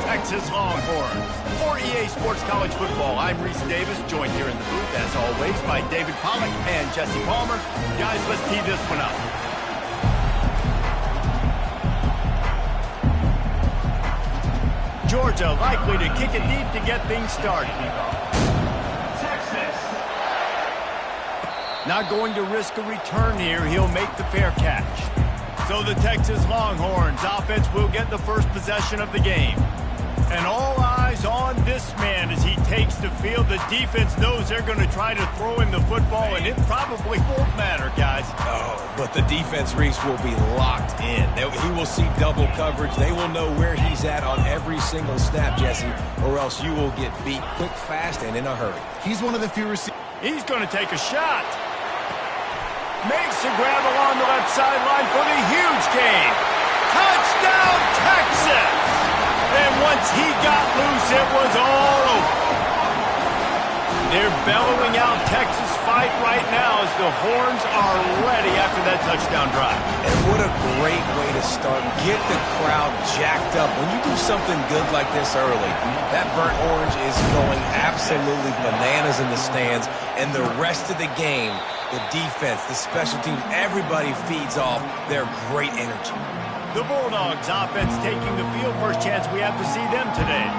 Texas Longhorns. For EA Sports College Football, I'm Reese Davis, joined here in the booth, as always, by David Pollack and Jesse Palmer. Guys, let's tee this one up. Georgia likely to kick it deep to get things started. Not going to risk a return here. He'll make the fair catch. So the Texas Longhorns offense will get the first possession of the game. And all eyes on this man as he takes the field. The defense knows they're going to try to throw him the football, and it probably won't matter, guys. Oh, but the defense, Reese, will be locked in. He will see double coverage. They will know where he's at on every single snap, Jesse, or else you will get beat quick, fast, and in a hurry. He's one of the few receivers. He's going to take a shot. Makes the grab along the left sideline for the huge gain. Touchdown, Texas! And once he got loose, it was all over. They're bellowing out Texas fight right now as the Horns are ready after that touchdown drive. And what a great way to start. Get the crowd jacked up. When you do something good like this early, that burnt orange is going absolutely bananas in the stands. And the rest of the game, the defense, the special teams, everybody feeds off their great energy. The Bulldogs offense taking the field. First chance we have to see them today.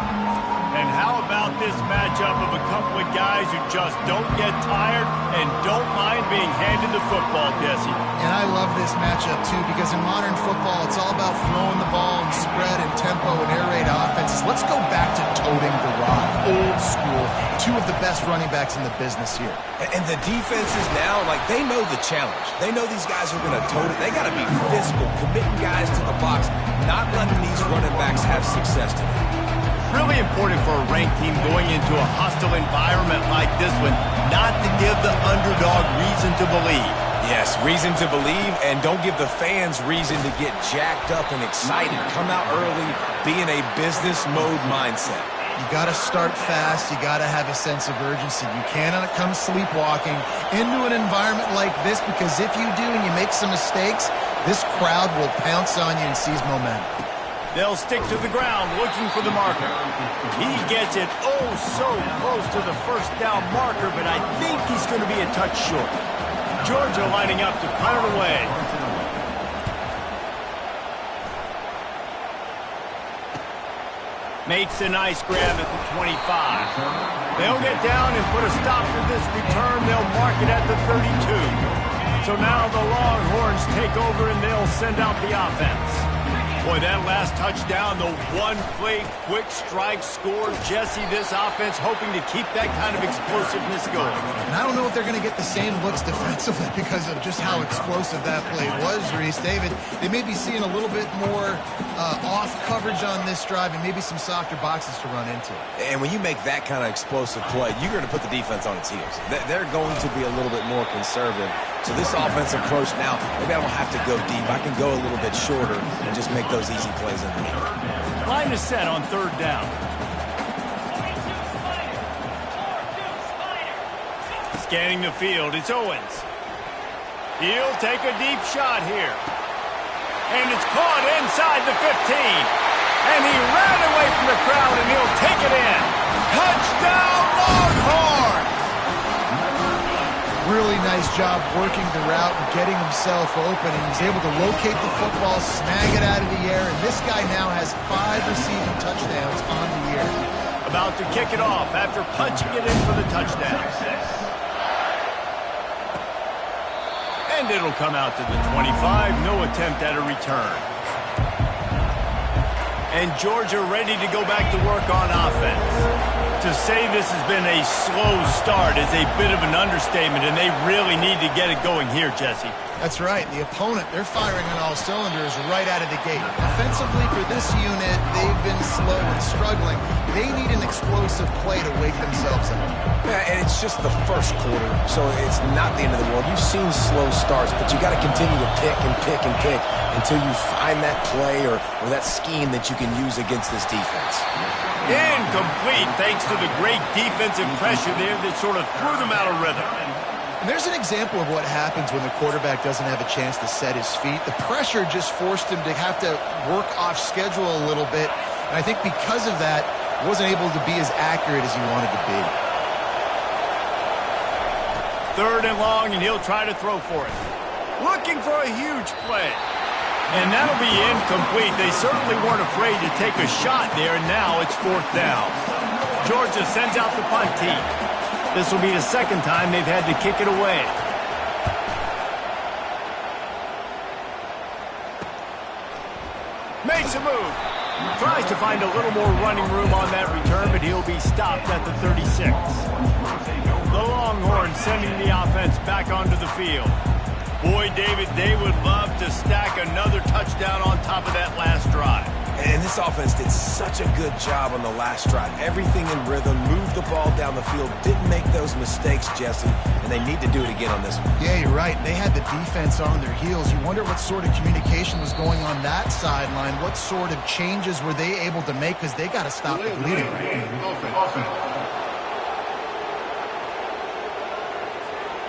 And how about this matchup of a couple of guys who just don't get tired and don't mind being handed the football, Jesse? And I love this matchup, too, because in modern football, it's all about throwing the ball and spread and tempo and air raid offenses. Let's go back to toting the rock. Old school. Two of the best running backs in the business here. And the defenses now, like, they know the challenge. They know these guys are going to tote it. They got to be physical, committing guys to the box, not letting these running backs have success today. Really important for a ranked team going into a hostile environment like this one, not to give the underdog reason to believe. Yes, reason to believe, and don't give the fans reason to get jacked up and excited. Come out early, be in a business mode mindset. You got to start fast. You got to have a sense of urgency. You cannot come sleepwalking into an environment like this, because if you do and you make some mistakes, this crowd will pounce on you and seize momentum. They'll stick to the ground looking for the marker. He gets it oh so close to the first down marker, but I think he's going to be a touch short. Georgia lining up to punt it away. Makes a nice grab at the 25. They'll get down and put a stop to this return. They'll mark it at the 32. So now the Longhorns take over and they'll send out the offense. Boy, that last touchdown, the one-play quick strike score. Jesse, this offense hoping to keep that kind of explosiveness going. And I don't know if they're going to get the same looks defensively because of just how explosive that play was, Reese. David, they may be seeing a little bit more off coverage on this drive and maybe some softer boxes to run into. And when you make that kind of explosive play, you're going to put the defense on its heels. They're going to be a little bit more conservative. So this offensive approach now, maybe I don't have to go deep. I can go a little bit shorter and just make those easy plays in the middle. Line is set on third down. Scanning the field, it's Owens. He'll take a deep shot here. And it's caught inside the 15. And he ran away from the crowd, and he'll take it in. Touchdown, Longhorns! Really nice job working the route and getting himself open. He was able to locate the football, snag it out of the air, and this guy now has 5 receiving touchdowns on the year. About to kick it off after punching it in for the touchdown. And it'll come out to the 25. No attempt at a return. And Georgia ready to go back to work on offense. To say this has been a slow start is a bit of an understatement, and they really need to get it going here, Jesse. That's right. The opponent, they're firing on all cylinders right out of the gate. Offensively for this unit, they've been slow and struggling. They need an explosive play to wake themselves up. Yeah, and it's just the first quarter, so it's not the end of the world. You've seen slow starts, but you got to continue to pick and pick and pick until you find that play or that scheme that you can use against this defense. Incomplete, thanks to the great defensive pressure there that sort of threw them out of rhythm. And there's an example of what happens when the quarterback doesn't have a chance to set his feet. The pressure just forced him to have to work off schedule a little bit, And I think because of that, wasn't able to be as accurate as he wanted to be. 3rd and long, and he'll try to throw for it. Looking for a huge play. And that'll be incomplete. They certainly weren't afraid to take a shot there, and now it's 4th down. Georgia sends out the punt team. This will be the 2nd time they've had to kick it away. Makes a move. Tries to find a little more running room on that return, but he'll be stopped at the 36. The Longhorns sending the offense back onto the field. Boy, David, they would love to stack another touchdown on top of that last drive. And this offense did such a good job on the last drive. Everything in rhythm, moved the ball down the field, didn't make those mistakes, Jesse, and they need to do it again on this one. Yeah, you're right. They had the defense on their heels. You wonder what sort of communication was going on that sideline. What sort of changes were they able to make, because they got to stop the bleeding right now.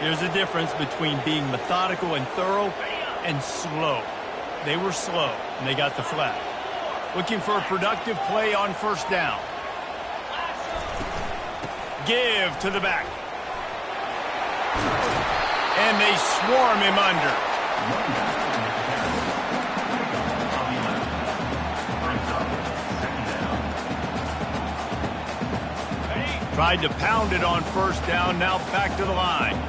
There's a difference between being methodical and thorough and slow. They were slow, and they got the flag. Looking for a productive play on 1st down. Give to the back. And they swarm him under. Tried to pound it on 1st down, now back to the line.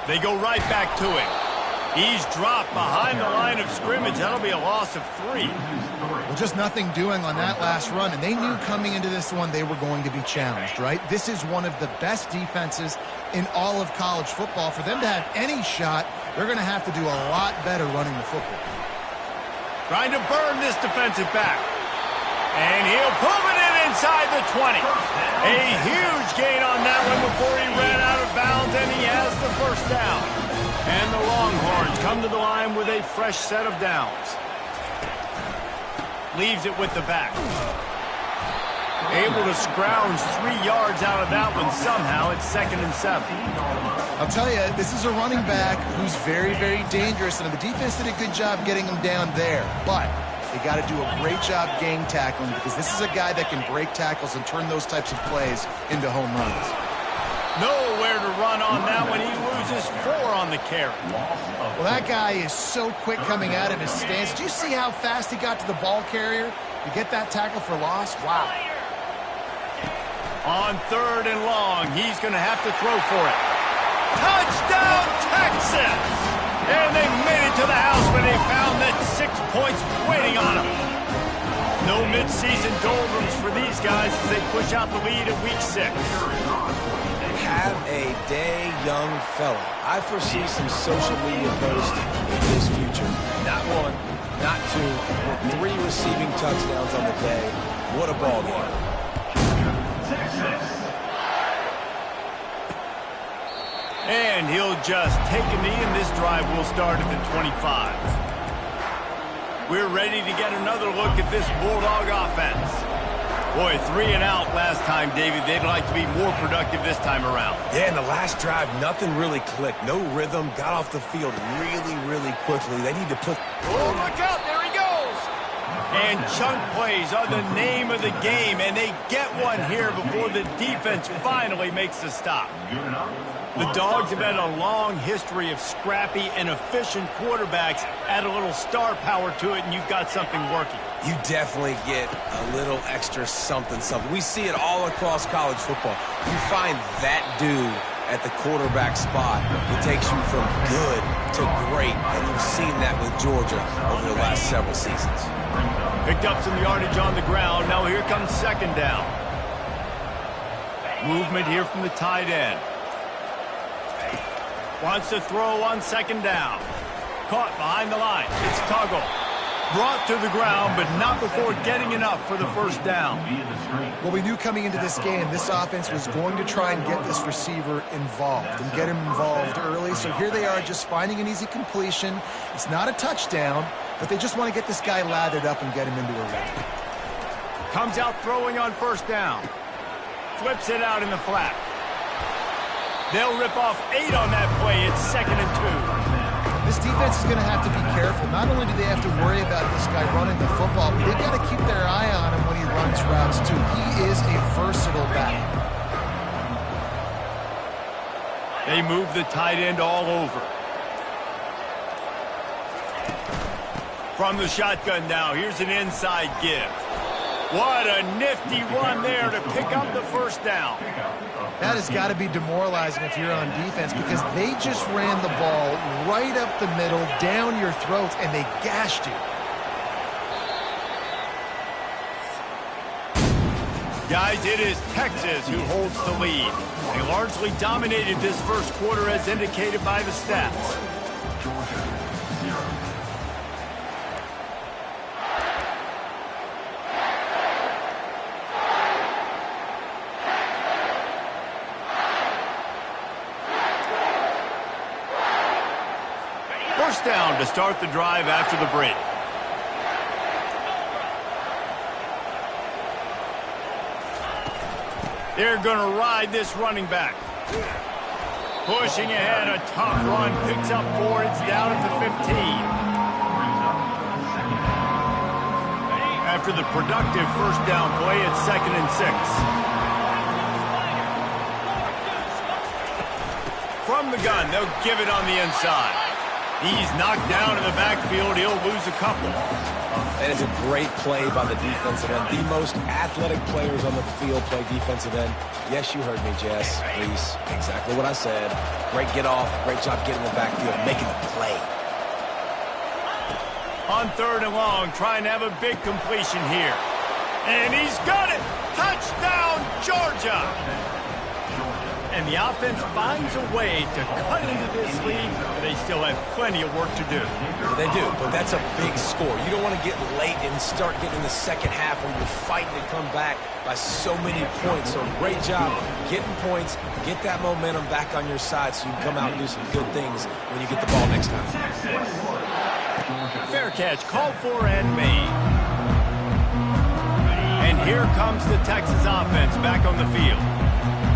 They go right back to him. He's dropped behind the line of scrimmage. That'll be a loss of 3. Well, just nothing doing on that last run, and they knew coming into this one they were going to be challenged, right? This is one of the best defenses in all of college football. For them to have any shot, they're going to have to do a lot better running the football. Trying to burn this defensive back. And he'll pull it in inside the 20. A huge gain on that one before he ran out of bounds, and he has the 1st down. And the Longhorns come to the line with a fresh set of downs. Leaves it with the back. Able to scrounge 3 yards out of that one somehow. It's 2nd and 7. I'll tell you, this is a running back who's very, very dangerous, and the defense did a good job getting him down there. But they got to do a great job game tackling, because this is a guy that can break tackles and turn those types of plays into home runs. Nowhere to run on that one. He loses 4 on the carry. Well, that guy is so quick coming out of his stance. Do you see how fast he got to the ball carrier to get that tackle for loss? Wow. On 3rd and long, he's going to have to throw for it. Touchdown, Texas! And they made it to the house when they found that 6 points waiting on them. No midseason doldrums for these guys as they push out the lead at week 6. Have a day, young fella. I foresee some social media posts in his future. Not 1, not 2, with 3 receiving touchdowns on the day. What a ball game. And he'll just take a knee, and this drive will start at the 25. We're ready to get another look at this Bulldog offense. Boy, 3 and out last time, David. They'd like to be more productive this time around. Yeah, in the last drive, nothing really clicked. No rhythm, got off the field really, really quickly. They need to put... Oh, look out, there he goes! And chunk plays are the name of the game, and they get one here before the defense finally makes the stop. The Dogs have had a long history of scrappy and efficient quarterbacks. Add a little star power to it, and you've got something working. You definitely get a little extra something. We see it all across college football. You find that dude at the quarterback spot, it takes you from good to great, and you've seen that with Georgia over the last several seasons. Picked up some yardage on the ground. Now here comes 2nd down. Movement here from the tight end. Wants to throw on 2nd down. Caught behind the line. It's Tuggle. Brought to the ground, but not before getting enough for the 1st down. Well, we knew coming into this game, this offense was going to try and get this receiver involved and get him involved early. So here they are just finding an easy completion. It's not a touchdown, but they just want to get this guy lathered up and get him into a rhythm. Comes out throwing on 1st down. Flips it out in the flat. They'll rip off 8 on that play. It's 2nd and 2. This defense defense is going to have to be careful. Not only do they have to worry about this guy running the football, but they've got to keep their eye on him when he runs routes, too. He is a versatile back. They move the tight end all over. From the shotgun now, here's an inside give. What a nifty run there to pick up the first down. That has got to be demoralizing if you're on defense, because they just ran the ball right up the middle, down your throats, and they gashed you. Guys, it is Texas who holds the lead. They largely dominated this first quarter as indicated by the stats. First down to start the drive after the break. They're going to ride this running back. Pushing ahead, a tough run, picks up 4, it's down at the 15. After the productive first down play, it's 2nd and 6. From the gun, they'll give it on the inside. He's knocked down in the backfield. He'll lose a couple. That is a great play by the defensive end. The most athletic players on the field play defensive end. Yes, you heard me, Jess, Reese. Exactly what I said. Great get off. Great job getting in the backfield, making the play. On 3rd and long, trying to have a big completion here. And he's got it! Touchdown, Georgia! And the offense finds a way to cut into this lead, but they still have plenty of work to do. They do, but that's a big score. You don't want to get late and start getting in the second half when you're fighting to come back by so many points. So great job getting points, get that momentum back on your side so you can come out and do some good things when you get the ball next time. Fair catch, called for and made. And here comes the Texas offense back on the field.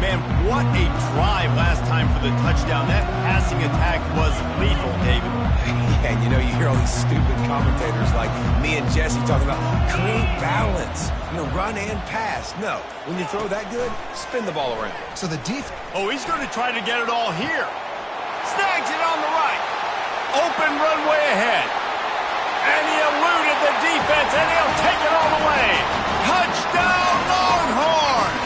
Man, what a drive last time for the touchdown. That passing attack was lethal, David. Yeah, and you know, you hear all these stupid commentators like me and Jesse talking about create balance, run and pass. No, when you throw that good, spin the ball around. So the defense... Oh, he's going to try to get it all here. Snags it on the right. Open runway ahead. And he eluded the defense, and he'll take it all the way. Touchdown, Longhorns!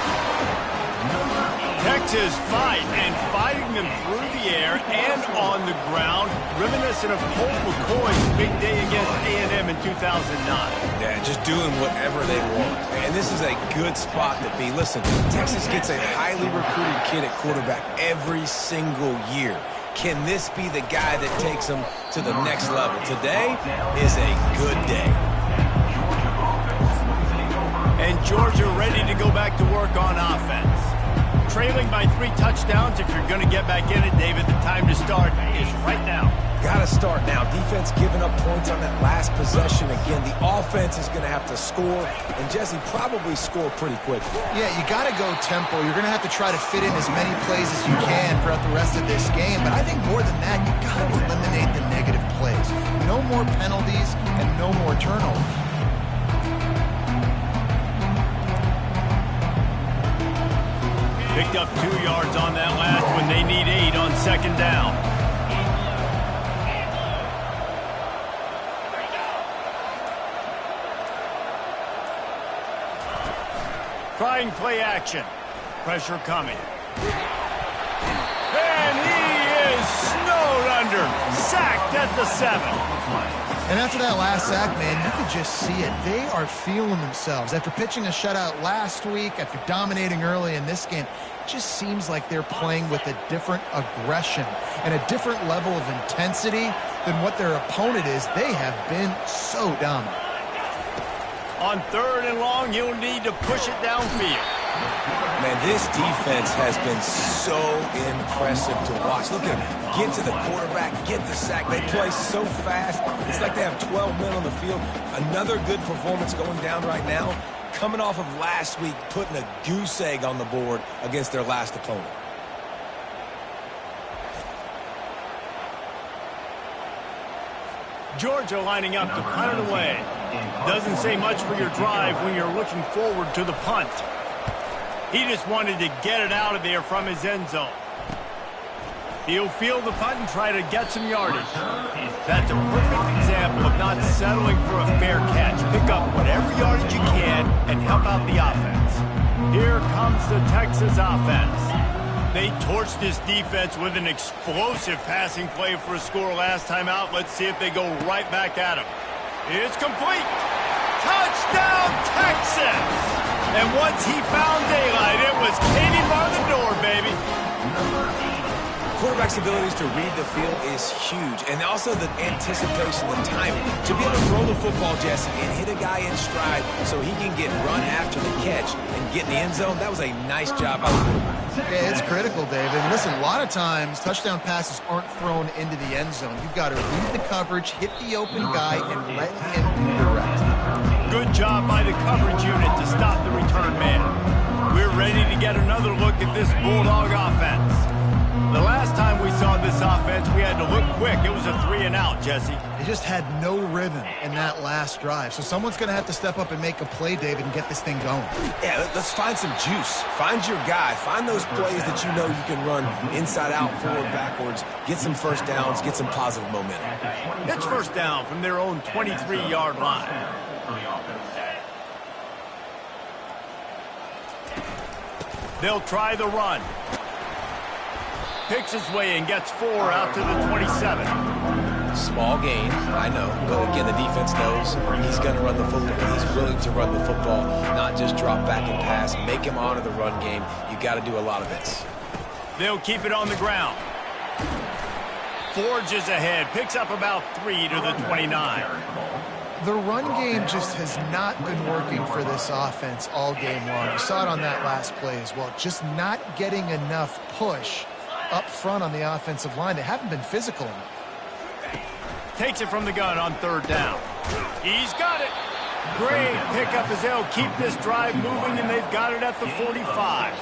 Texas fighting them through the air and on the ground, reminiscent of Colt McCoy's big day against A&M in 2009. Yeah, just doing whatever they want. And this is a good spot to be. Listen, Texas gets a highly recruited kid at quarterback every single year. Can this be the guy that takes them to the next level? Today is a good day. And Georgia ready to go back to work on offense. Trailing by 3 touchdowns. If you're going to get back in it, David, the time to start is right now. Got to start now. Defense giving up points on that last possession. Again, the offense is going to have to score, and Jesse probably score pretty quickly. Yeah, you got to go tempo. You're going to have to try to fit in as many plays as you can throughout the rest of this game. But I think more than that, you got to eliminate the negative plays. No more penalties and no more turnovers. Picked up 2 yards on that last one. They need 8 on 2nd down. Trying play action. Pressure coming. And he is snowed under. Sacked at the 7. And after that last sack, man, you could just see it. They are feeling themselves. After pitching a shutout last week, after dominating early in this game, it just seems like they're playing with a different aggression and a different level of intensity than what their opponent is. They have been so dominant. On 3rd and long, you'll need to push it downfield. Man, this defense has been so impressive to watch. Look at them. Get to the quarterback, get the sack. They play so fast. It's like they have 12 men on the field. Another good performance going down right now. Coming off of last week, putting a goose egg on the board against their last opponent. Georgia lining up to punt it away. Doesn't say much for your drive when you're looking forward to the punt. He just wanted to get it out of there from his end zone. He'll field the punt and try to get some yardage. That's a perfect example of not settling for a fair catch. Pick up whatever yardage you can and help out the offense. Here comes the Texas offense. They torched this defense with an explosive passing play for a score last time out. Let's see if they go right back at him. It's complete. Touchdown, Texas! And once he found daylight, it was Katie bar the door, baby. Quarterback's abilities to read the field is huge, and also the anticipation, the timing. To be able to throw the football, Jesse, and hit a guy in stride so he can get run after the catch and get in the end zone, that was a nice job by the quarterback. Yeah, it's critical, David. And listen, a lot of times touchdown passes aren't thrown into the end zone. You've got to read the coverage, hit the open guy, and let him do the rest. Good job by the coverage unit to stop the return man. We're ready to get another look at this Bulldog offense. The last time we saw this offense, we had to look quick. It was a 3-and-out, Jesse. They just had no rhythm in that last drive. So someone's going to have to step up and make a play, David, and get this thing going. Yeah, let's find some juice. Find your guy. Find those plays that you know you can run inside out, forward, backwards. Get some first downs. Get some positive momentum. It's first down from their own 23-yard line. They'll try the run. Picks his way and gets 4 out to the 27. Small gain, I know. But again, the defense knows he's going to run the football. He's willing to run the football, not just drop back and pass. Make him honor the run game. You got to do a lot of it. They'll keep it on the ground. Forges ahead. Picks up about 3 to the 29. The run game just has not been working for this offense all game long. You saw it on that last play as well. Just not getting enough push up front on the offensive line. They haven't been physical enough. Takes it from the gun on 3rd down. He's got it. Great pickup as they'll keep this drive moving, and they've got it at the 45.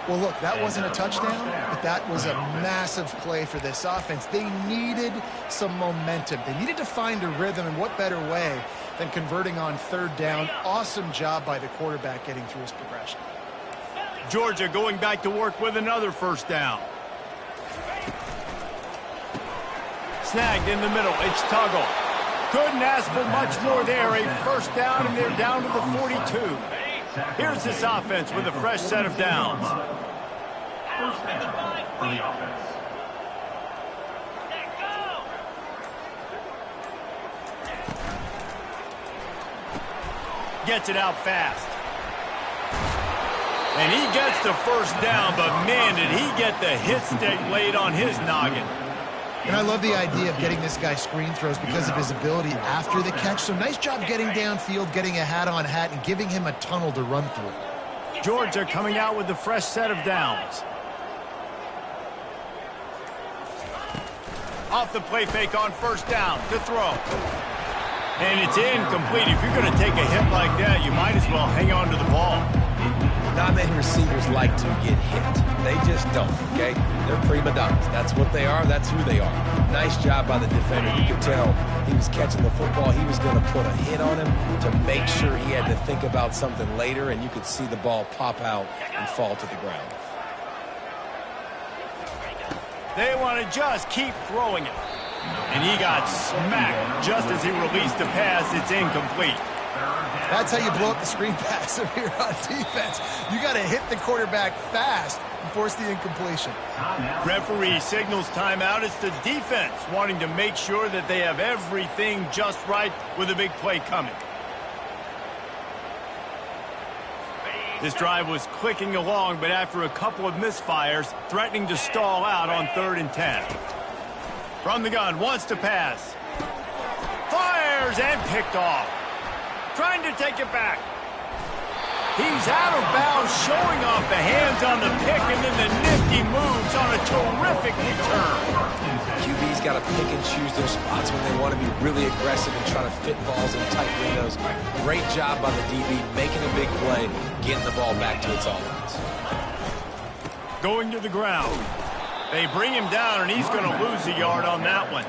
Well, look, that wasn't a touchdown, but that was a massive play for this offense. They needed some momentum. They needed to find a rhythm, and what better way than converting on 3rd down. Awesome job by the quarterback getting through his progression. Georgia going back to work with another first down. Snagged in the middle. It's Tuggle. Couldn't ask for much more there. A first down, and they're down to the 42. Here's this offense with a fresh set of downs. First down for the offense. Gets it out fast. And he gets the first down, but man, did he get the hit stick laid on his noggin. And I love the idea of getting this guy screen throws because of his ability after the catch. So nice job getting downfield, getting a hat-on hat, and giving him a tunnel to run through. Georgia coming out with a fresh set of downs. Off the play fake on first down to throw. And it's incomplete. If you're going to take a hit like that, you might as well hang on to the ball. Not many receivers like to get hit. They just don't, okay? They're prima donnas. That's what they are. That's who they are. Nice job by the defender. You could tell he was catching the football. He was going to put a hit on him to make sure he had to think about something later, and you could see the ball pop out and fall to the ground. They want to just keep throwing it. And he got smacked just as he released the pass. It's incomplete. That's how you blow up the screen pass if you're on defense. You got to hit the quarterback fast and force the incompletion. Referee signals timeout. It's the defense wanting to make sure that they have everything just right with a big play coming. This drive was clicking along, but after a couple of misfires, threatening to stall out on 3rd and 10. From the gun, wants to pass. Fires and picked off. Trying to take it back. He's out of bounds, showing off the hands on the pick, and then the nifty moves on a terrific return. QB's got to pick and choose their spots when they want to be really aggressive and try to fit balls in tight windows. Great job by the DB, making a big play, getting the ball back to its offense. Going to the ground. They bring him down, and he's going to lose a yard on that one.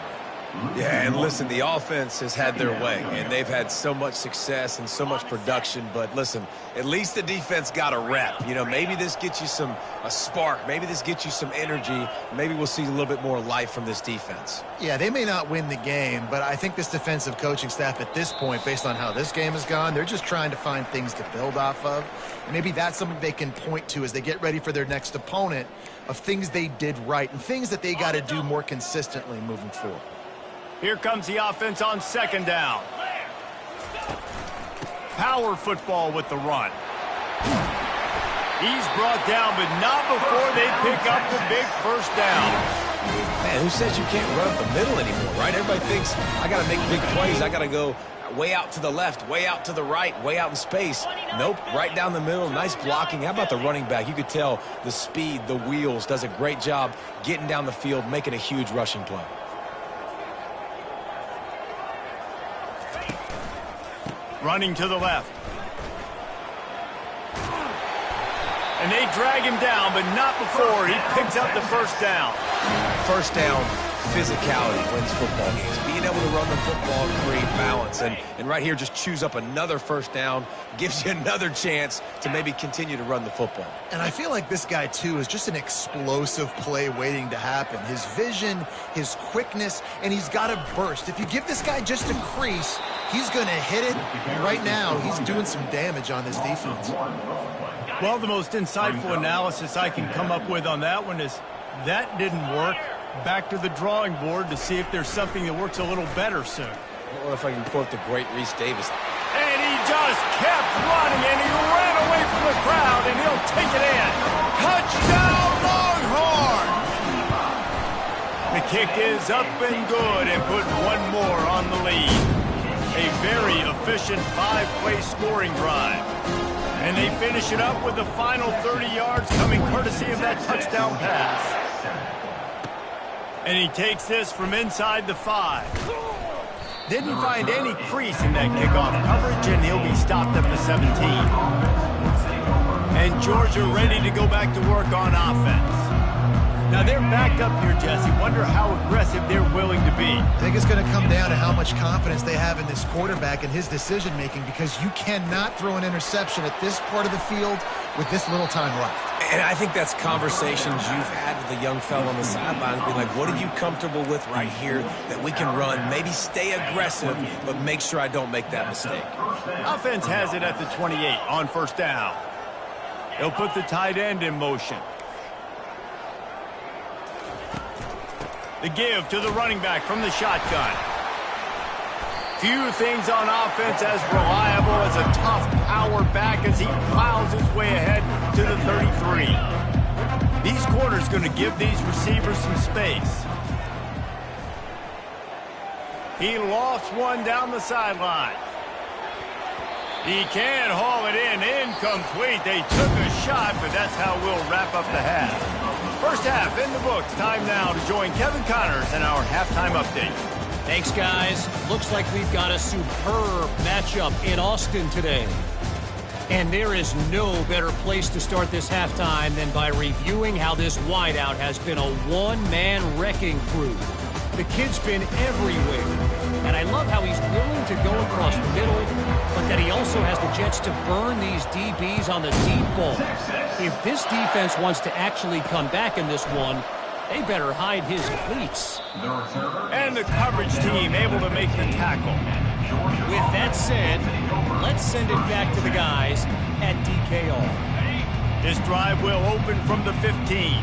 Yeah, and listen, the offense has had their way, and they've had so much success and so much production. But listen, at least the defense got a rep. You know, maybe this gets you a spark. Maybe this gets you some energy. Maybe we'll see a little bit more life from this defense. Yeah, they may not win the game, but I think this defensive coaching staff at this point, based on how this game has gone, they're just trying to find things to build off of. Maybe that's something they can point to as they get ready for their next opponent, of things they did right and things that they got to do more consistently moving forward. Here comes the offense on second down. Power football with the run. He's brought down, but not before they pick up the big first down. Man, who says you can't run up the middle anymore, right? Everybody thinks, I got to make big plays. I got to go way out to the left, way out to the right, way out in space. Nope, right down the middle. Nice blocking. How about the running back? You could tell the speed, the wheels, does a great job getting down the field, making a huge rushing play. Running to the left. And they drag him down, but not before he picks up the first down. First down, physicality wins football games. Being able to run the football and create balance. And right here, just choose up another first down, gives you another chance to maybe continue to run the football. And I feel like this guy, too, is just an explosive play waiting to happen. His vision, his quickness, and he's got a burst. If you give this guy just a crease, he's going to hit it. And right now, he's doing some damage on this defense. Well, the most insightful analysis I can come up with on that one is that didn't work. Back to the drawing board to see if there's something that works a little better soon. Or if I can quote the great Reese Davis. And he just kept running, and he ran away from the crowd, and he'll take it in. Touchdown, Longhorn! The kick is up and good, and put one more on the lead. A very efficient 5-play scoring drive. And they finish it up with the final 30 yards coming courtesy of that touchdown pass. And he takes this from inside the 5. Didn't find any crease in that kickoff coverage, and he'll be stopped at the 17. And Georgia ready to go back to work on offense. Now they're backed up here, Jesse. Wonder how aggressive they're willing to be. I think it's going to come down to how much confidence they have in this quarterback and his decision-making, because you cannot throw an interception at this part of the field with this little time left. And I think that's conversations you've had with the young fellow on the sidelines, being like, what are you comfortable with right here that we can run? Maybe stay aggressive, but make sure I don't make that mistake. Offense has it at the 28 on first down. They'll put the tight end in motion. The give to the running back from the shotgun. Few things on offense as reliable as a tough power back as he plows his way ahead to the 33. These corners going to give these receivers some space. He lofts one down the sideline. He can haul it in. Incomplete. They took a shot, but that's how we'll wrap up the half. First half in the books. Time now to join Kevin Connors in our halftime update. Thanks, guys. Looks like we've got a superb matchup in Austin today. And there is no better place to start this halftime than by reviewing how this wideout has been a one-man wrecking crew. The kid's been everywhere. And I love how he's willing to go across the middle, but that he also has the jets to burn these DBs on the deep ball. If this defense wants to actually come back in this one, they better hide his cleats. And the coverage team able to make the tackle. With that said, let's send it back to the guys at DKR. This drive will open from the 15.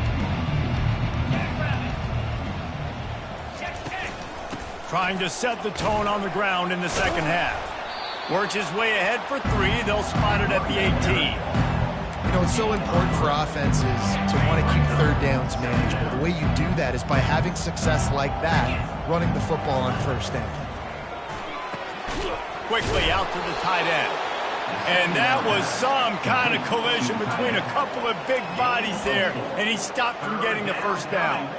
Trying to set the tone on the ground in the second half. Works his way ahead for 3. They'll spot it at the 18. You know, it's so important for offenses to want to keep third downs manageable. The way you do that is by having success like that, running the football on first down. Quickly out to the tight end. And that was some kind of collision between a couple of big bodies there, and he stopped from getting the first down.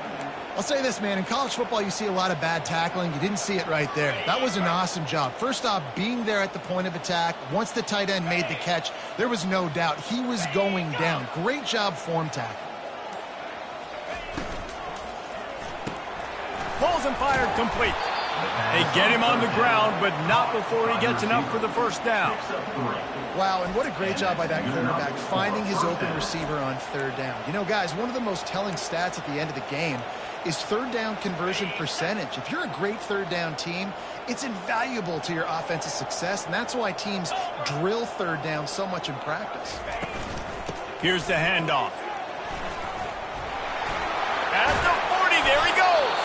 I'll say this, man, in college football you see a lot of bad tackling. You didn't see it right there. That was an awesome job. First off, being there at the point of attack. Once the tight end made the catch, there was no doubt he was going down. Great job form tackle. Pulls and fired complete. They get him on the ground, but not before he gets enough for the first down. Wow, and what a great job by that quarterback, finding his open receiver on third down. You know, guys, one of the most telling stats at the end of the game is third down conversion percentage. If you're a great third down team, it's invaluable to your offensive success, and that's why teams drill third down so much in practice. Here's the handoff. At the 40, there he goes.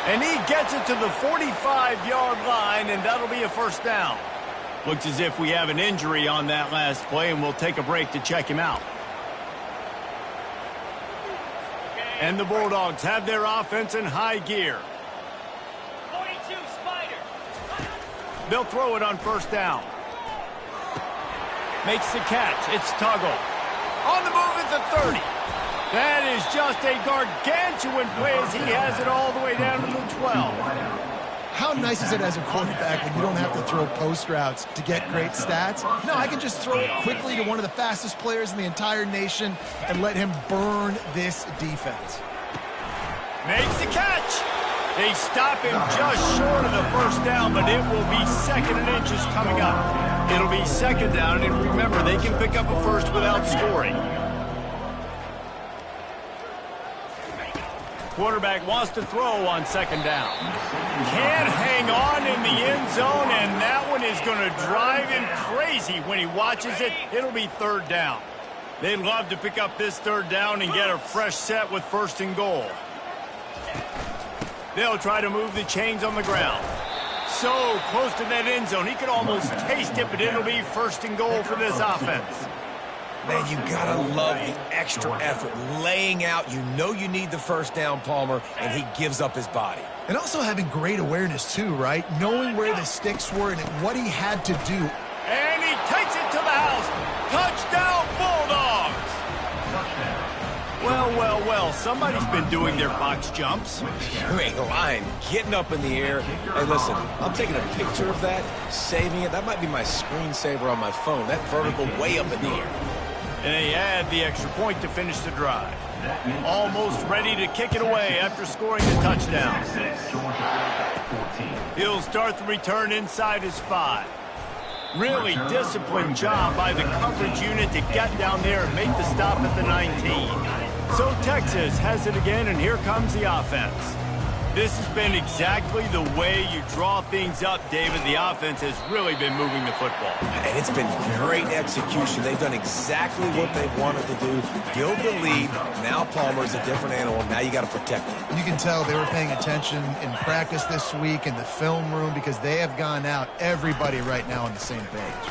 And he gets it to the 45-yard line, and that'll be a first down. Looks as if we have an injury on that last play, and we'll take a break to check him out. And the Bulldogs have their offense in high gear. 42, Spider. They'll throw it on first down. Makes the catch. It's Tuggle. On the move at the 30. That is just a gargantuan play as he has it all the way down to the 12. How nice is it as a quarterback when you don't have to throw post routes to get great stats? No, I can just throw it quickly to one of the fastest players in the entire nation and let him burn this defense. Makes the catch. They stop him just short of the first down, but it will be second and inches coming up. It'll be second down, and remember, they can pick up a first without scoring. Quarterback wants to throw on second down. Can't hang on in the end zone, and that one is going to drive him crazy when he watches it. It'll be third down. They'd love to pick up this third down and get a fresh set with first and goal. They'll try to move the chains on the ground. So close to that end zone, he could almost taste it, but it'll be first and goal for this offense. Man, you gotta love the extra effort, laying out. You know you need the first down, Palmer, and he gives up his body. And also having great awareness too, right? Knowing where the sticks were and what he had to do. And he takes it to the house. Touchdown, Bulldogs! Well, somebody's been doing their box jumps. You ain't lying. Getting up in the air. Hey, listen, I'm taking a picture of that, saving it. That might be my screensaver on my phone. That vertical way up in the air. And they add the extra point to finish the drive. Almost ready to kick it away after scoring the touchdown. He'll start the return inside his 5. Really disciplined job by the coverage unit to get down there and make the stop at the 19. So Texas has it again, and here comes the offense. This has been exactly the way you draw things up, David. The offense has really been moving the football. And it's been great execution. They've done exactly what they wanted to do. Build the lead. Now Palmer's a different animal. Now you got to protect him. You can tell they were paying attention in practice this week in the film room because they have gone out, everybody right now on the same page.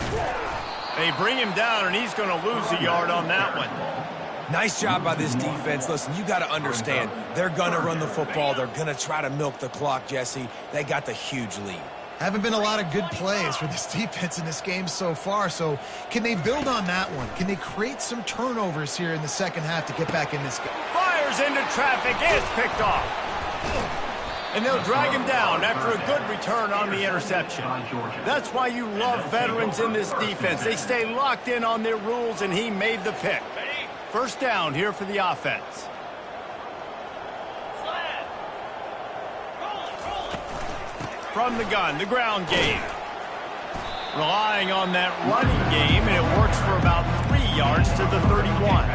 They bring him down, and he's going to lose a yard on that one. Nice job by this defense. Listen, you got to understand, they're going to run the football. They're going to try to milk the clock, Jesse. They got the huge lead. Haven't been a lot of good plays for this defense in this game so far, so can they build on that one? Can they create some turnovers here in the second half to get back in this game? Fires into traffic. It's picked off. And they'll drag him down after a good return on the interception. That's why you love veterans in this defense. They stay locked in on their rules, and he made the pick. First down here for the offense. From the gun, the ground game. Relying on that running game, and it works for about 3 yards to the 31.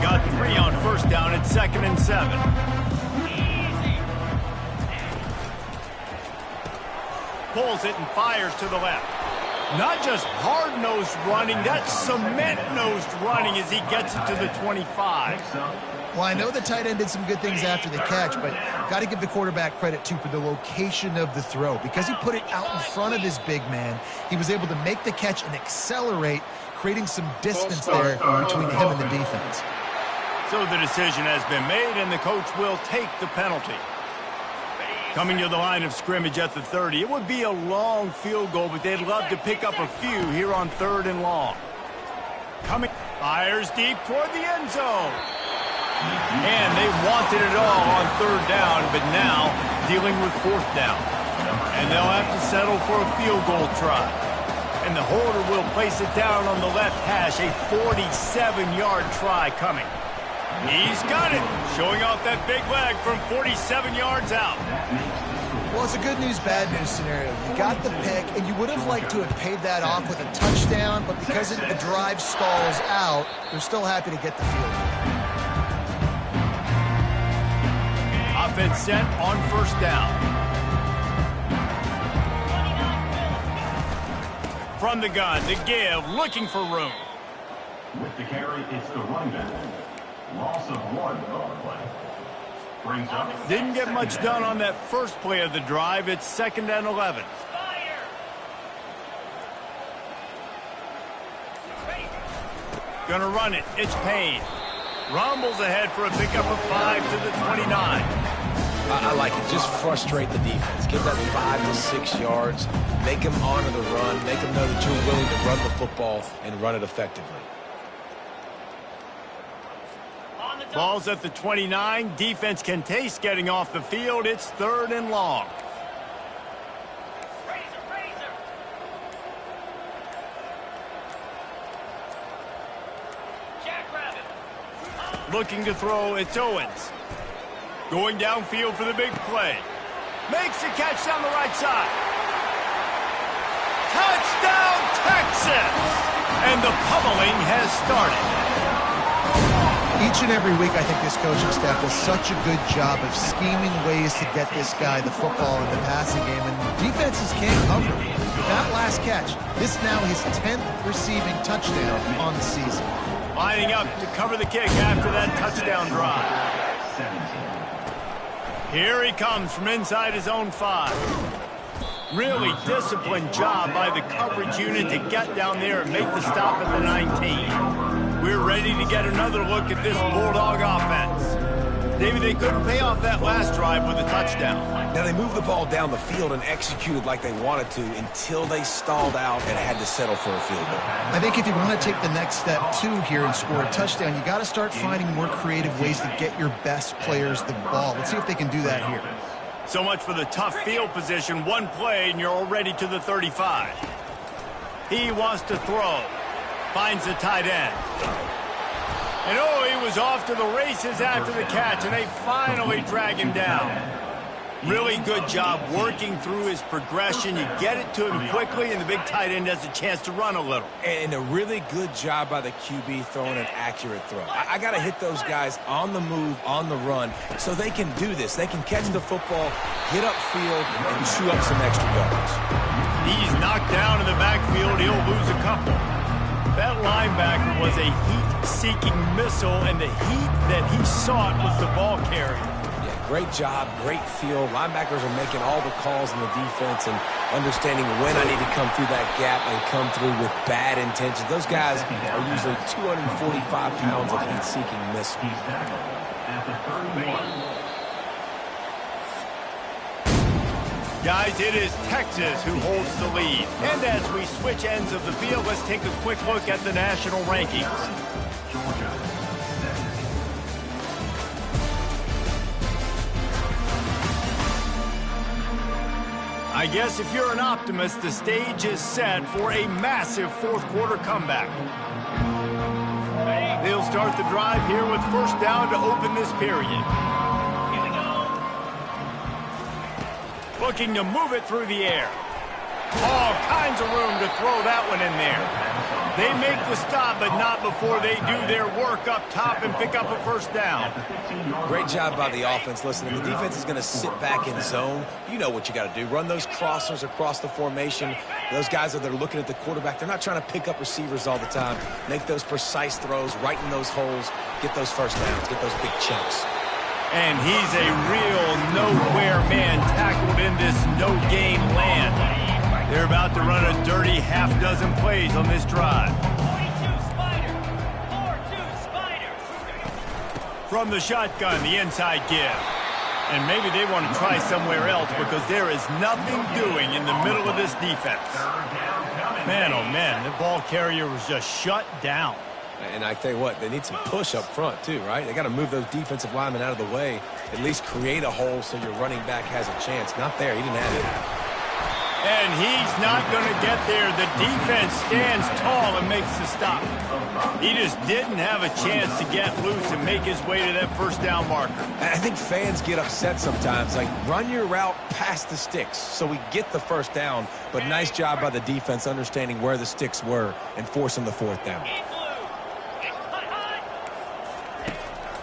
Got 3 on first down at 2nd and 7. Pulls it and fires to the left. Not just hard-nosed running, that's cement-nosed running as he gets it to the 25. Well, I know the tight end did some good things after the catch, but got to give the quarterback credit, too, for the location of the throw. Because he put it out in front of his big man, he was able to make the catch and accelerate, creating some distance there between him and the defense. So the decision has been made, and the coach will take the penalty. Coming to the line of scrimmage at the 30. It would be a long field goal, but they'd love to pick up a few here on 3rd and long. Coming, fires deep toward the end zone. And they wanted it all on 3rd down, but now dealing with 4th down. And they'll have to settle for a field goal try. And the holder will place it down on the left hash, a 47-yard try coming. He's got it, showing off that big leg from 47 yards out. Well, it's a good news, bad news scenario. You got the pick, and you would have liked to have paid that off with a touchdown, but because the drive stalls out, they're still happy to get the field. Offense set on first down. From the gun, the give, looking for room. With the carry, it's the running back. Loss of 1 on the play. Brings up. Didn't get much done on that first play of the drive. It's 2nd and 11. Gonna run it. It's Payne. Rumbles ahead for a pickup of 5 to the 29. I like it. Just frustrate the defense. Give that 5 to 6 yards. Make them honor the run. Make them know that you're willing to run the football and run it effectively. Ball's at the 29. Defense can taste getting off the field. It's 3rd and long. Looking to throw, it's Owens. Going downfield for the big play. Makes the catch down the right side. Touchdown, Texas! And the pummeling has started. Each and every week, I think this coaching staff does such a good job of scheming ways to get this guy the football in the passing game, and defenses can't cover. That last catch, this now his 10th receiving touchdown on the season. Lining up to cover the kick after that touchdown drive. Here he comes from inside his own 5. Really disciplined job by the coverage unit to get down there and make the stop at the 19. We're ready to get another look at this Bulldog offense. David, they couldn't pay off that last drive with a touchdown. Now, they moved the ball down the field and executed like they wanted to until they stalled out and had to settle for a field goal. I think if you want to take the next step, too, here and score a touchdown, you got to start finding more creative ways to get your best players the ball. Let's see if they can do that here. So much for the tough field position. One play, and you're already to the 35. He wants to throw. Finds the tight end. And oh, he was off to the races after the catch, and they finally drag him down. Really good job working through his progression. You get it to him quickly, and the big tight end has a chance to run a little. And a really good job by the QB throwing an accurate throw. I got to hit those guys on the move, on the run, so they can do this. They can catch the football, get upfield, and chew up some extra yards. He's knocked down in the backfield. He'll lose a couple. That linebacker was a heat-seeking missile, and the heat that he sought was the ball carrier. Yeah, great job, great feel. Linebackers are making all the calls in the defense and understanding when I need to come through that gap and come through with bad intentions. Those guys are usually 245 pounds of heat-seeking missiles. At the 31. Guys, it is Texas who holds the lead. And as we switch ends of the field, let's take a quick look at the national rankings. Georgia. I guess if you're an optimist, the stage is set for a massive fourth-quarter comeback. They'll start the drive here with first down to open this period. Looking to move it through the air. All kinds of room to throw that one in there. They make the stop, but not before they do their work up top and pick up a first down. Great job by the offense. Listen, the defense is going to sit back in zone. You know what you got to do. Run those crossers across the formation. Those guys that are looking at the quarterback, they're not trying to pick up receivers all the time. Make those precise throws, right in those holes, get those first downs, get those big chunks. And he's a real nowhere man tackled in this no-game land. They're about to run a dirty half-dozen plays on this drive. 42 Spider. 4-2 Spider. From the shotgun, the inside give. And maybe they want to try somewhere else because there is nothing doing in the middle of this defense. Man, oh man, the ball carrier was just shut down. And I tell you what, they need some push up front too, right? They got to move those defensive linemen out of the way, at least create a hole so your running back has a chance. Not there, he didn't have it. And he's not going to get there. The defense stands tall and makes the stop. He just didn't have a chance to get loose and make his way to that first down marker. I think fans get upset sometimes. Like, run your route past the sticks so we get the first down. But nice job by the defense understanding where the sticks were and forcing the fourth down.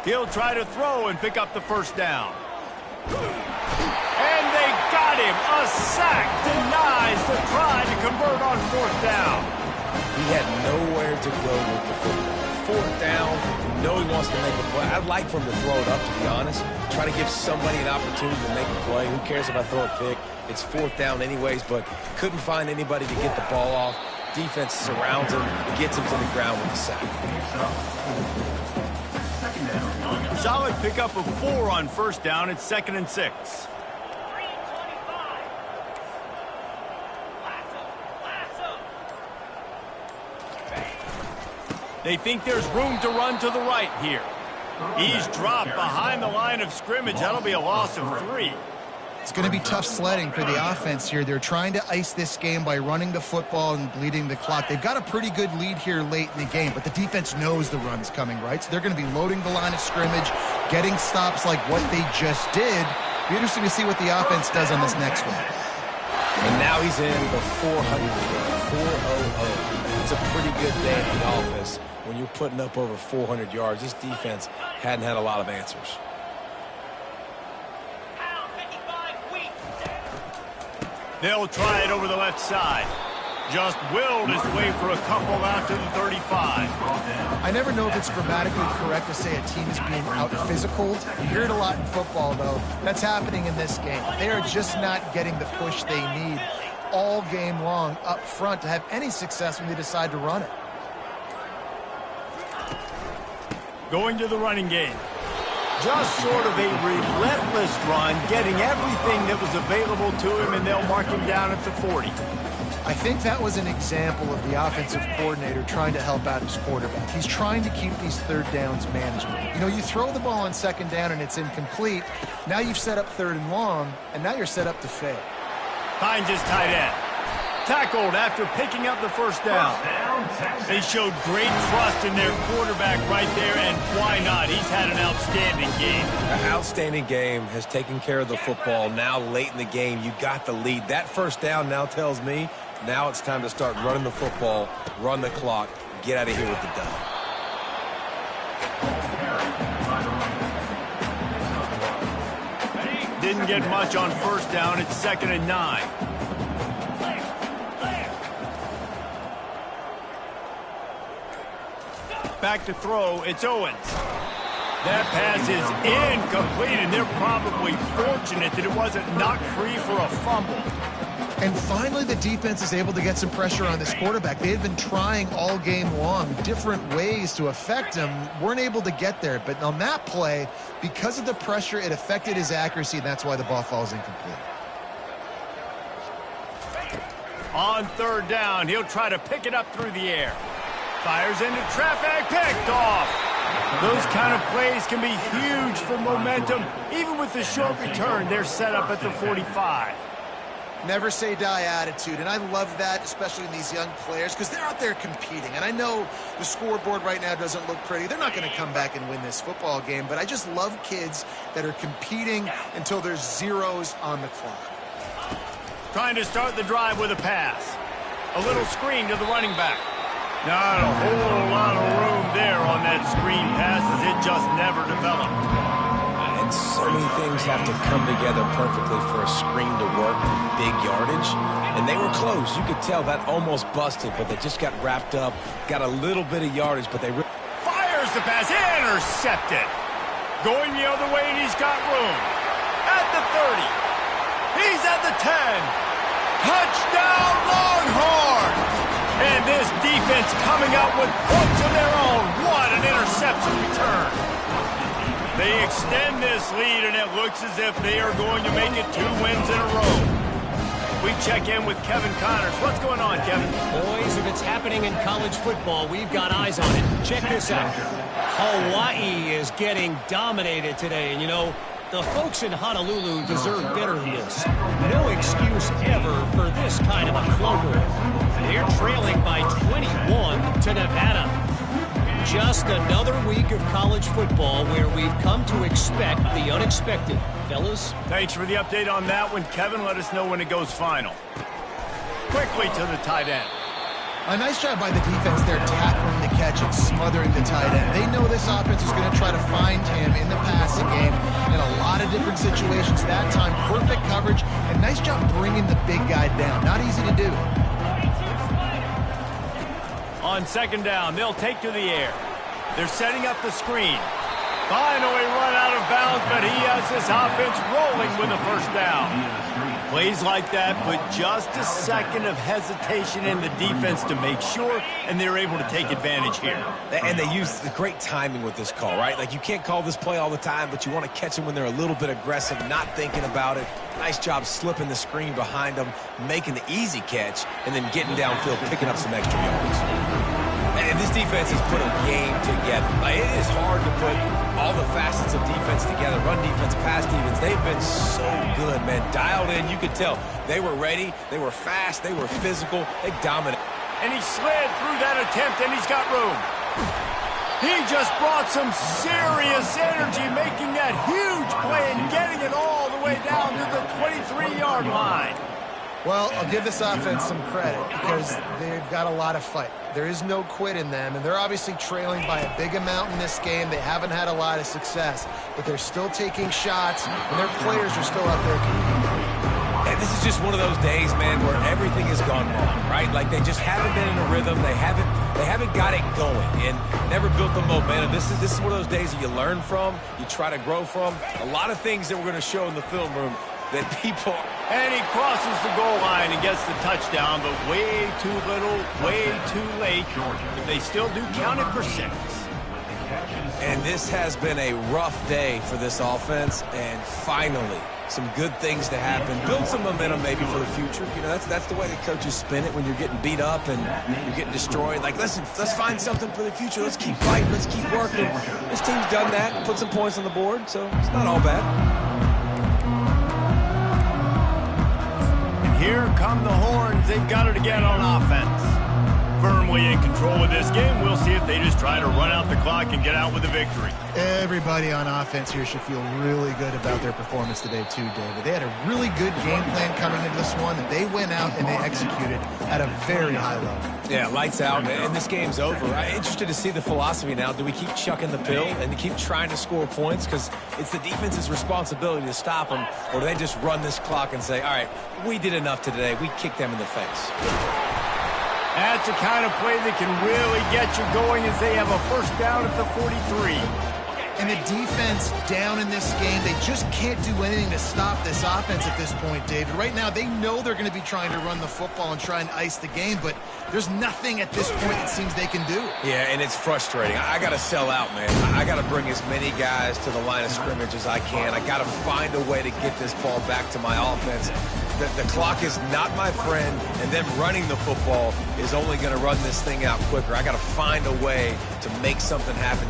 He'll try to throw and pick up the first down. And they got him. A sack denies the try to convert on fourth down. He had nowhere to go with the football. Fourth down, you know he wants to make a play. I'd like for him to throw it up, to be honest. Try to give somebody an opportunity to make a play. Who cares if I throw a pick? It's fourth down anyways, but couldn't find anybody to get the ball off. Defense surrounds him, gets him to the ground with the sack. Solid pickup of 4 on first down. It's 2nd and 6. They think there's room to run to the right here. He's dropped behind the line of scrimmage. That'll be a loss of 3. It's going to be tough sledding for the offense here. They're trying to ice this game by running the football and bleeding the clock. They've got a pretty good lead here late in the game, but the defense knows the run's coming, right? So they're going to be loading the line of scrimmage, getting stops like what they just did. Be interesting to see what the offense does on this next one. And now he's in the 400, 400. It's a pretty good day at the office when you're putting up over 400 yards. This defense hadn't had a lot of answers. They'll try it over the left side. Just willed his way for a couple out to the 35. I never know if it's grammatically correct to say a team is being out-physicaled. You hear it a lot in football, though. That's happening in this game. They are just not getting the push they need all game long up front to have any success when they decide to run it. Going to the running game. Just sort of a relentless run, getting everything that was available to him, and they'll mark him down at the 40. I think that was an example of the offensive coordinator trying to help out his quarterback. He's trying to keep these third downs manageable. You know, you throw the ball on second down and it's incomplete. Now you've set up third and long, and now you're set up to fail. Finds his tight end. Tackled after picking up the first down. They showed great trust in their quarterback right there, and why not? He's had an outstanding game. An outstanding game, has taken care of the football. Now late in the game, you got the lead. That first down now tells me now it's time to start running the football, run the clock, get out of here with the dub. Didn't get much on first down. It's 2nd and 9. Back to throw, it's Owens. That pass is incomplete, and they're probably fortunate that it wasn't knocked free for a fumble. And finally, the defense is able to get some pressure on this quarterback. They had been trying all game long different ways to affect him, weren't able to get there. But on that play, because of the pressure, it affected his accuracy, and that's why the ball falls incomplete. On third down, he'll try to pick it up through the air. Fires into traffic, picked off. Those kind of plays can be huge for momentum. Even with the short return, they're set up at the 45. Never say die attitude, and I love that, especially in these young players, because they're out there competing. And I know the scoreboard right now doesn't look pretty. They're not going to come back and win this football game, but I just love kids that are competing until there's zeros on the clock. Trying to start the drive with a pass. A little screen to the running back. Not a whole lot of room there on that screen pass, as it just never developed. And so many things have to come together perfectly for a screen to work for big yardage. And they were close. You could tell that almost busted, but they just got wrapped up, got a little bit of yardage, but they... Fires the pass, intercepted. Going the other way, and he's got room. At the 30. He's at the 10. Touchdown, Longhorns! And this defense coming out with points of their own. What an interception return. They extend this lead, and it looks as if they are going to make it 2 wins in a row. We check in with Kevin Connors. What's going on, Kevin? Boys, if it's happening in college football, we've got eyes on it. Check this out. Hawaii is getting dominated today. And, you know, The folks in Honolulu deserve better than this. No excuse ever for this kind of a clunker. They're trailing by 21 to Nevada. Just another week of college football where we've come to expect the unexpected. Fellas? Thanks for the update on that one, Kevin. Let us know when it goes final. Quickly to the tight end. A nice job by the defense there, tackling the catch and smothering the tight end. They know this offense is going to try to find him in the passing game in a lot of different situations. That time, perfect coverage, and nice job bringing the big guy down. Not easy to do. On second down, they'll take to the air. They're setting up the screen. Finally run out of bounds, but he has this offense rolling with a first down. Plays like that, but just a second of hesitation in the defense to make sure, and they're able to take advantage here. And they use the great timing with this call, right? Like, you can't call this play all the time, but you want to catch them when they're a little bit aggressive, not thinking about it. Nice job slipping the screen behind them, making the easy catch, and then getting downfield, picking up some extra yards. And this defense has put a game together. Like, it is hard to put all the facets of defense together. Run defense, pass defense. They've been so good, man. Dialed in, you could tell. They were ready. They were fast. They were physical. They dominated. And he slid through that attempt, and he's got room. He just brought some serious energy, making that huge play and getting it all the way down to the 23-yard line. Well, I'll give this offense some credit because they've got a lot of fight. There is no quit in them, and they're obviously trailing by a big amount in this game. They haven't had a lot of success, but they're still taking shots, and their players are still out there competing. And this is just one of those days, man, where everything has gone wrong, right? Like, they just haven't been in a rhythm. They haven't got it going and never built the momentum. This is one of those days that you learn from, you try to grow from. A lot of things that we're going to show in the film room that people... And he crosses the goal line and gets the touchdown, but way too little, way too late. But they still do count it for 6. And this has been a rough day for this offense, and finally, some good things to happen. Build some momentum maybe for the future. You know, that's the way the coaches spin it when you're getting beat up and you're getting destroyed. Like, listen, let's find something for the future. Let's keep fighting. Let's keep working. This team's done that, put some points on the board, so it's not all bad. Here come the Horns. They've got it again on offense. Firmly in control of this game. We'll see if they just try to run out the clock and get out with a victory. Everybody on offense here should feel really good about their performance today too, David. They had a really good game plan coming into this one, and they went out and they executed at a very high level. Yeah, lights out, and this game's over. I'm interested to see the philosophy now. Do we keep chucking the pill and keep trying to score points? Because it's the defense's responsibility to stop them, or do they just run this clock and say, all right, we did enough today. We kicked them in the face. That's the kind of play that can really get you going as they have a first down at the 43. And the defense down in this game, they just can't do anything to stop this offense at this point, David. Right now, they know they're going to be trying to run the football and try and ice the game, but there's nothing at this point it seems they can do. Yeah, and it's frustrating. I got to sell out, man. I got to bring as many guys to the line of scrimmage as I can. I got to find a way to get this ball back to my offense. The clock is not my friend, and them running the football is only going to run this thing out quicker. I got to find a way to make something happen.